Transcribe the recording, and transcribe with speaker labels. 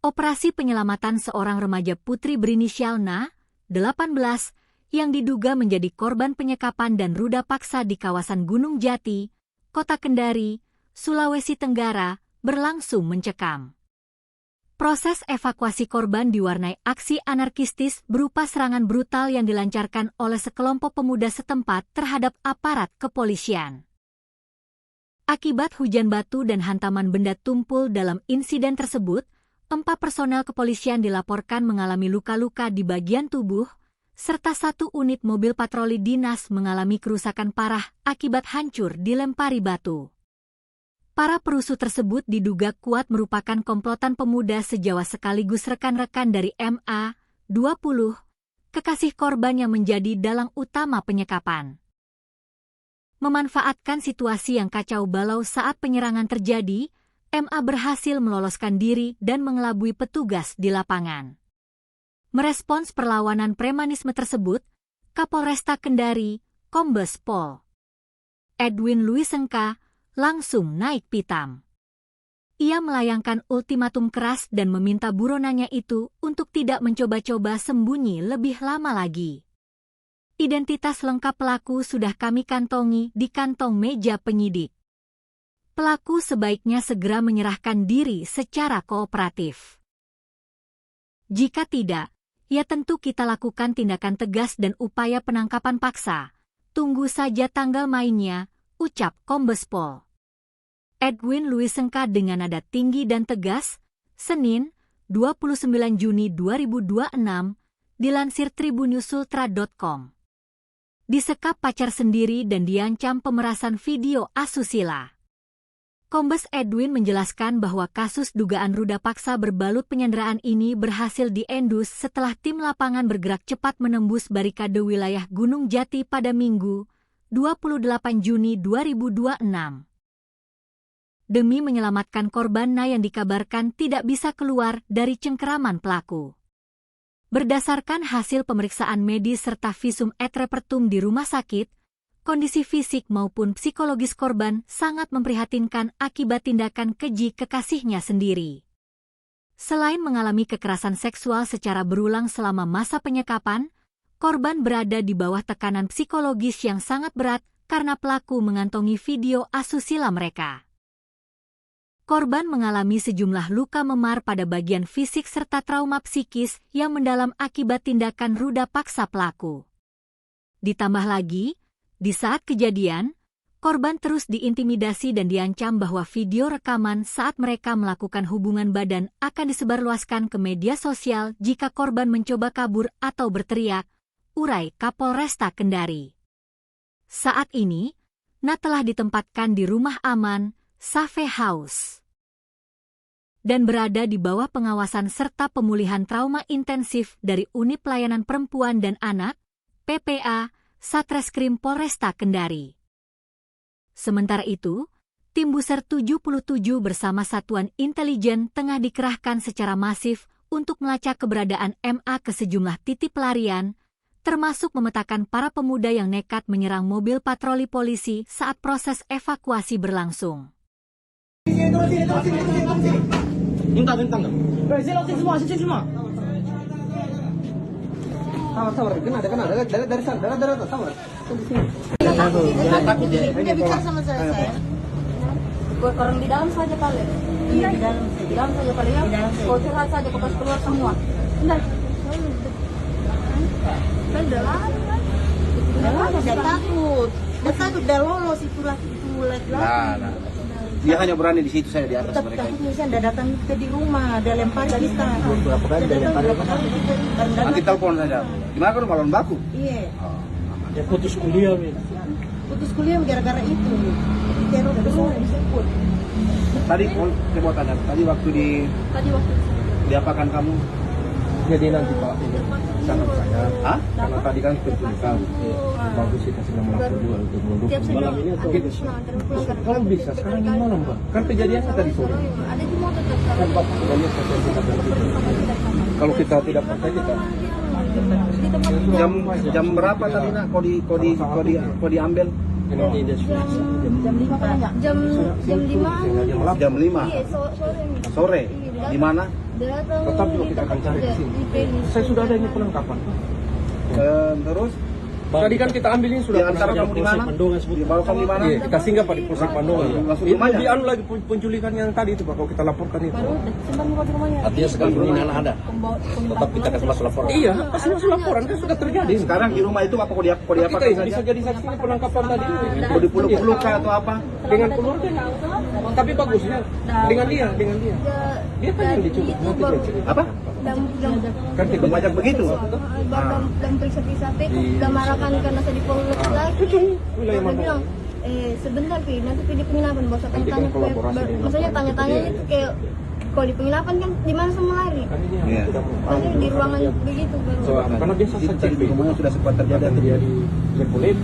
Speaker 1: Operasi penyelamatan seorang remaja putri berinisial Na, 18, yang diduga menjadi korban penyekapan dan ruda paksa di kawasan Gunung Jati, Kota Kendari, Sulawesi Tenggara, berlangsung mencekam. Proses evakuasi korban diwarnai aksi anarkistis berupa serangan brutal yang dilancarkan oleh sekelompok pemuda setempat terhadap aparat kepolisian. Akibat hujan batu dan hantaman benda tumpul dalam insiden tersebut, 4 personel kepolisian dilaporkan mengalami luka-luka di bagian tubuh, serta 1 unit mobil patroli dinas mengalami kerusakan parah akibat hancur dilempari batu. Para perusuh tersebut diduga kuat merupakan komplotan pemuda sejawa sekaligus rekan-rekan dari MA, 20, kekasih korban yang menjadi dalang utama penyekapan. Memanfaatkan situasi yang kacau balau saat penyerangan terjadi, MA berhasil meloloskan diri dan mengelabui petugas di lapangan. Merespons perlawanan premanisme tersebut, Kapolresta Kendari, Kombes Pol Edwin Luisengka, langsung naik pitam. Ia melayangkan ultimatum keras dan meminta buronannya itu untuk tidak mencoba-coba sembunyi lebih lama lagi. Identitas lengkap pelaku sudah kami kantongi di kantong meja penyidik. Pelaku sebaiknya segera menyerahkan diri secara kooperatif. Jika tidak, ya tentu kita lakukan tindakan tegas dan upaya penangkapan paksa. Tunggu saja tanggal mainnya, ucap Kombes Pol Edwin Luisengka dengan nada tinggi dan tegas, Senin, 29 Juni 2026, dilansir tribunnews.ultra.com. Disekap pacar sendiri dan diancam pemerasan video asusila. Kombes Edwin menjelaskan bahwa kasus dugaan ruda paksa berbalut penyanderaan ini berhasil diendus setelah tim lapangan bergerak cepat menembus barikade wilayah Gunung Jati pada Minggu, 28 Juni 2026. Demi menyelamatkan korban Na yang dikabarkan tidak bisa keluar dari cengkeraman pelaku. Berdasarkan hasil pemeriksaan medis serta visum et repertum di rumah sakit, kondisi fisik maupun psikologis korban sangat memprihatinkan akibat tindakan keji kekasihnya sendiri. Selain mengalami kekerasan seksual secara berulang selama masa penyekapan, korban berada di bawah tekanan psikologis yang sangat berat karena pelaku mengantongi video asusila mereka. Korban mengalami sejumlah luka memar pada bagian fisik serta trauma psikis yang mendalam akibat tindakan ruda paksa pelaku. Ditambah lagi, di saat kejadian, korban terus diintimidasi dan diancam bahwa video rekaman saat mereka melakukan hubungan badan akan disebarluaskan ke media sosial jika korban mencoba kabur atau berteriak, urai Kapolresta Kendari. Saat ini, Na telah ditempatkan di rumah aman, Safe House, dan berada di bawah pengawasan serta pemulihan trauma intensif dari Unit Pelayanan Perempuan dan Anak, PPA, Satreskrim Polresta Kendari. Sementara itu, tim Buser 77 bersama Satuan Intelijen tengah dikerahkan secara masif untuk melacak keberadaan MA ke sejumlah titik pelarian, termasuk memetakan para pemuda yang nekat menyerang mobil patroli polisi saat proses evakuasi berlangsung.
Speaker 2: Bentar. Sini semua. Sabar. Kena. Dari sana, sabar. Tunggu sini.
Speaker 3: Dia bicara sama saya. Orang di dalam saja paling. Iya, di dalam saja paling ya. Kau curhat saja, kau kasih keluar semua. Enggak. Kan dalam. Dia takut. Dia lolos itu lagi.
Speaker 2: Nah. Dia hanya berani di situ saya di atas mereka.
Speaker 3: Tapi saya tidak datang ke di rumah, dia lempar kita.
Speaker 2: Berapa kali dia lempar? Nanti telepon saja. Gimana kan malon baku?
Speaker 3: Iya.
Speaker 4: Ya putus kuliah,
Speaker 3: Putus kuliah gara-gara itu. Terus disebut.
Speaker 2: Tadi saya mau tanya, tadi waktu diapakan kamu?
Speaker 4: jadi nanti Pak sangat saya.
Speaker 2: Hah?
Speaker 4: Karena tadi kan pertunjukan bagus kita sedang melakukan dua untuk mendukung malam ini atau kalau bisa sekarang ini malam Pak, kan kejadiannya tadi sore kan Pak sebenarnya saya tidak berpikir kalau kita tidak pakai kita
Speaker 2: jam berapa tadi nak kau diambil?
Speaker 4: ini dia sudah
Speaker 3: jam 5
Speaker 2: Jam 5
Speaker 3: iya, sore.
Speaker 2: sore. Di mana?
Speaker 4: Tetap juga kita akan cari ke sini. Saya sudah ada ini penangkapan.
Speaker 2: Terus
Speaker 4: Tadi kan kita ambil ini sudah
Speaker 2: diantar kamu di mana? Dibawakan di mana?
Speaker 4: Iya, kita singgah Pak di Polsek Mandongan.
Speaker 2: Langsung
Speaker 4: Itu
Speaker 2: rumahnya?
Speaker 4: di anu lagi penculikan yang tadi itu Pak, kalau kita laporkan itu.
Speaker 3: Baru simpan muka di rumahnya.
Speaker 5: Artinya sekalipun ini anak ada, tetap kita kasih masuk laporan.
Speaker 4: Iya, pasti masuk laporan kan sudah terjadi.
Speaker 2: Sekarang di rumah itu apa kok
Speaker 4: Kita
Speaker 2: diapakan
Speaker 4: ini
Speaker 2: saja?
Speaker 4: bisa jadi saksi penangkapan tadi.
Speaker 2: Mau dipeluk-peluk kah atau apa?
Speaker 4: Dengan keluarganya. Tapi bagusnya dengan dia. Dia kan yang diculik. Nanti dia cerita.
Speaker 2: Apa?
Speaker 4: Kan kita
Speaker 2: Banyak begitu.
Speaker 6: Dan periksa-periksa udah marahkan karena saya dipeluk lagi.
Speaker 4: itu wilayah
Speaker 6: Dia
Speaker 4: mana?
Speaker 6: bilang, sebentar Pi, nanti Pi di penginapan bos akan
Speaker 4: Nanti kan
Speaker 6: tanya
Speaker 4: kolaborasi dengan
Speaker 6: maksudnya tanya-tanya itu kayak kalau di penginapan kan di mana semua lari.
Speaker 4: Kan ini
Speaker 2: Iya.
Speaker 4: yang kita mau.
Speaker 6: Paling di ruangan begitu baru.
Speaker 4: Karena biasa
Speaker 2: Jadi
Speaker 4: saja
Speaker 2: di rumahnya sudah sempat terjadi.
Speaker 4: dia di Lepolet.